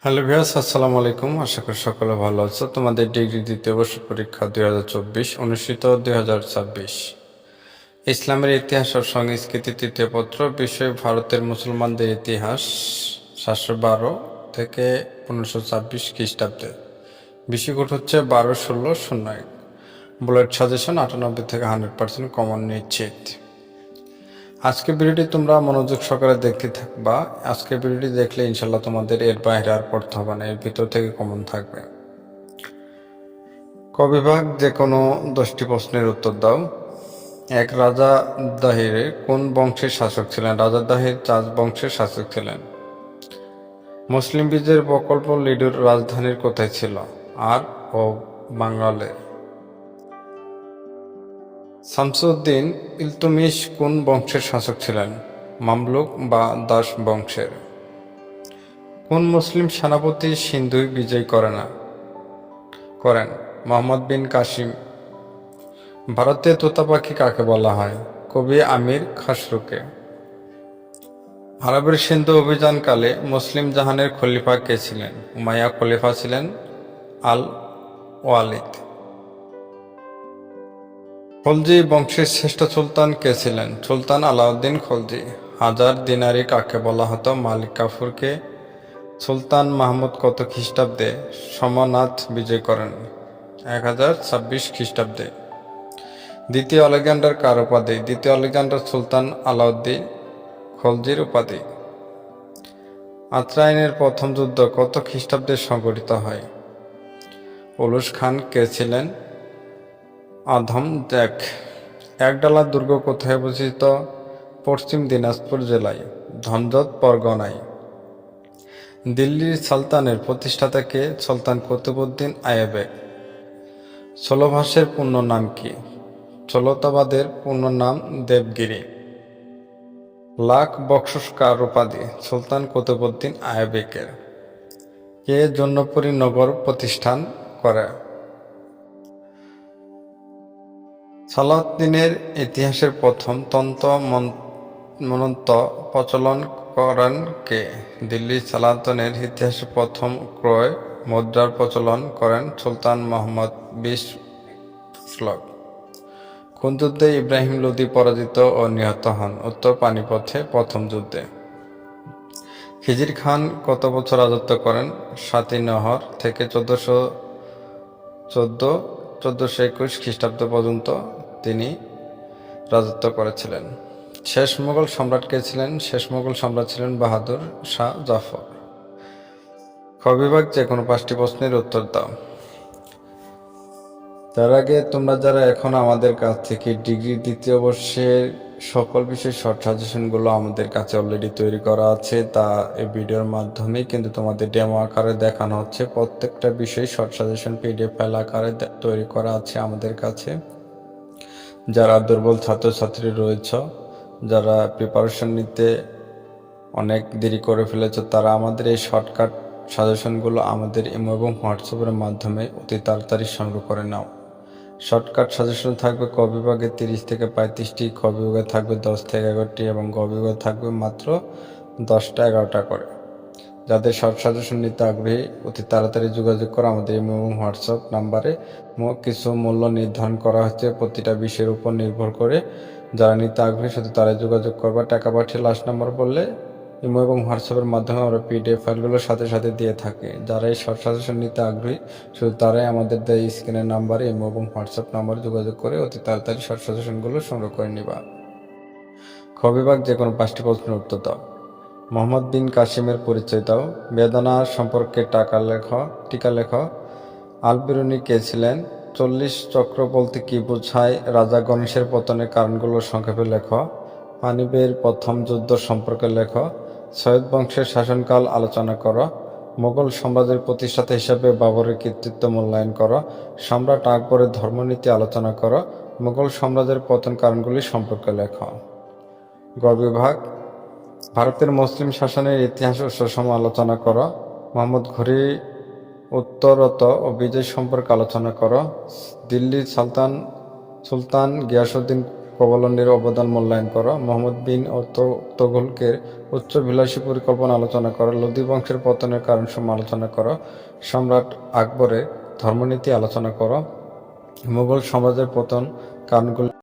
Hello viewers, আসসালামু আলাইকুম। আশা করি সকলে ভালো আছো। তোমাদের ডিগ্রি দ্বিতীয় বর্ষ পরীক্ষা 2024 অনুষ্ঠিত 2026 ইসলামের ইতিহাস ও সংস্কৃতি তৃতীয় পত্র, বিষয় ভারতের মুসলমানদের ইতিহাস 712 থেকে 1526 খ্রিস্টাব্দে। বিষয়কোড হচ্ছে 12-16-01। বুলেট সাজেশন 98 থেকে 100% কমন নিশ্চিত। আজকে ভিডিওটি তোমরা মনোযোগ সহকারে দেখতে থাকবা। আজকে ভিডিওটি দেখলে ইনশাল্লাহ তোমাদের এর বাইরে আর পড়তে হবে না, এর ভিতর থেকে কমন থাকবে। ক বিভাগ যে কোনো 10টি প্রশ্নের উত্তর দাও। এক, রাজা দাহির কোন বংশের শাসক ছিলেন? রাজা দাহির চাষ বংশের শাসক ছিলেন। মুসলিম বিজয়ের প্রকল্প লিডুর রাজধানীর কোথায় ছিল? আর ও বাংলালে। শামসুদ্দিন ইলতুমিশ কোন বংশের শাসক ছিলেন? মামলুক বা দাস বংশের। কোন মুসলিম সেনাপতি সিন্ধু বিজয় করেন? মোহাম্মদ বিন কাসিম। ভারতের তোতা পাখি কাকে বলা হয়? কবি আমির খসরুকে। আরবের সিন্ধু অভিযানকালে মুসলিম জাহানের খলিফা কে ছিলেন? উমাইয়া খলিফা ছিলেন আল ওয়ালিদ। খলজি বংশের শ্রেষ্ঠ সুলতান কে ছিলেন? সুলতান আলাউদ্দিন খলজি। হাজার দিনারি কাকে বলা হতো? মালিক কাফুরকে। সুলতান মাহমুদ কত খ্রিস্টাব্দে সোমনাথ বিজয় করেন? 1026 খ্রিস্টাব্দে। দ্বিতীয় আলেকজান্ডার কার উপাধি? দ্বিতীয় আলেকজান্ডার সুলতান আলাউদ্দিন খলজির উপাধি। আত্রাইনের প্রথম যুদ্ধ কত খ্রিস্টাব্দে সংঘটিত হয়? উলুস খান কে ছিলেন? আধম জ্যাক। একডালা দুর্গ কোথায় অবস্থিত? পশ্চিম দিনাজপুর জেলায় ধনজত পরগনায়। দিল্লির সালতানের প্রতিষ্ঠাতা কে? সুলতান কুতুবউদ্দিন আইবেক। ষোলভাষের পূর্ণ নাম কি? ষোলতাবাদের পূর্ণ নাম দেবগিরি। লাখ বখশ কার উপাধি? সুলতান কুতুবউদ্দিন আইবেকের। কে জৌনপুরী নগর প্রতিষ্ঠান করে? সালাউদ্দিনের ইতিহাসের প্রথম তন্ত্র মন্ত্র প্রচলন করেন কে? দিল্লি সালাতনের ইতিহাসে প্রথম ক্রয় মুদ্রার প্রচলন করেন সুলতান মোহাম্মদ 20 শ্লোক। কোন যুদ্ধে ইব্রাহিম লোদি পরাজিত ও নিহত হন? উত্তর পানিপথে প্রথম যুদ্ধে। খিজির খান কত বছর রাজত্ব করেন? সাতিনহর থেকে 1421 খ্রিস্টাব্দ পর্যন্ত তিনি রাজত্ব করেছিলেন। শেষ মুঘল সম্রাট কে ছিলেন? শেষ মুঘল সম্রাট ছিলেন বাহাদুর শাহ জাফর। খ বিভাগ যে কোনো 5টি প্রশ্নের উত্তর দাও। তার আগে তোমরা যারা এখন আমাদের কাছ থেকে ডিগ্রি দ্বিতীয় বর্ষের সকল বিষয় শর্ট সাজেশনগুলো আমাদের কাছে অলরেডি তৈরি করা আছে, তা এই ভিডিওর মাধ্যমে কিন্তু তোমাদের ডেমো আকারে দেখানো হচ্ছে। প্রত্যেকটা বিষয় শর্ট সাজেশন পিডিএফ ফাইল আকারে তৈরি করা আছে আমাদের কাছে। যারা দুর্বল ছাত্রছাত্রী রয়েছ, যারা প্রিপারেশন নিতে অনেক দেরি করে ফেলেছ, তারা আমাদের এই শর্টকাট সাজেশনগুলো আমাদের ইমো এবং হোয়াটসঅ্যাপের মাধ্যমে অতি তাড়াতাড়ি সংগ্রহ করে নাও। শর্টকাট সাজেশন থাকবে ক বিভাগে 30 থেকে 35টি, খ বিভাগে থাকবে 10 থেকে 11টি এবং গ বিভাগে থাকবে মাত্র 10টা-11টা করে। যাদের শর্ট সাজেশন নিতে আগ্রহী অতি তাড়াতাড়ি যোগাযোগ করো আমাদের ইমো এবং হোয়াটসঅ্যাপ নাম্বারে। কিছু মূল্য নির্ধারণ করা হচ্ছে প্রতিটা বিষয়ের উপর নির্ভর করে। যারা নিতে আগ্রহী শুধু তারাই যোগাযোগ করবা। টাকা পাঠিয়ে লাস্ট নাম্বার বললে ইমো এবং হোয়াটসঅ্যাপের মাধ্যমে আমরা পিডিএফ ফাইলগুলোর সাথে সাথে দিয়ে থাকি। যারা এই শর্ট সাজেশন নিতে আগ্রহী শুধু তারাই আমাদের দেয় স্ক্রিনের নাম্বারে ইমো এবং হোয়াটসঅ্যাপ নাম্বারে যোগাযোগ করে অতি তাড়াতাড়ি শর্ট সাজেশনগুলো সংগ্রহ করে নিবা। খ বিভাগ যে কোনো 5টি প্রশ্নের উত্তর দাও। মোহাম্মদ বিন কাসিমের পরিচয় দাও। বেদনা সম্পর্কে টিকা লেখ। আল বিরুনি কে ছিলেন? 40 চক্র বলতে কি বোঝায়? রাজা গণেশের পতনের কারণগুলো সংক্ষেপে লেখ। পানিবের প্রথম যুদ্ধ সম্পর্কে লেখ। সৈয়দ বংশের শাসনকাল আলোচনা করো। মোগল সাম্রাজ্যের প্রতিষ্ঠাতা হিসাবে বাবরের কৃতিত্ব মূল্যায়ন করো। সম্রাট আকবরের ধর্মনীতি আলোচনা করো। মোগল সাম্রাজ্যের পতন কারণগুলি সম্পর্কে লেখ। গ বিভাগ ভারতের মুসলিম শাসনের ইতিহাস ও সুষম আলোচনা করো। মোহাম্মদ ঘুরি উত্তরত ও বিজয় সম্পর্কে আলোচনা করো। দিল্লির সুলতান গিয়াসউদ্দিন কবলন্ডির অবদান মূল্যায়ন করো, মোহাম্মদ বিন ও তোগলকের উচ্চাভিলাষী পরিকল্পনা আলোচনা করো, লোদি বংশের পতনের কারণসমূহ আলোচনা করো, সম্রাট আকবরের ধর্মনীতি আলোচনা করো, মুঘল সাম্রাজ্যের পতন কারণগুলি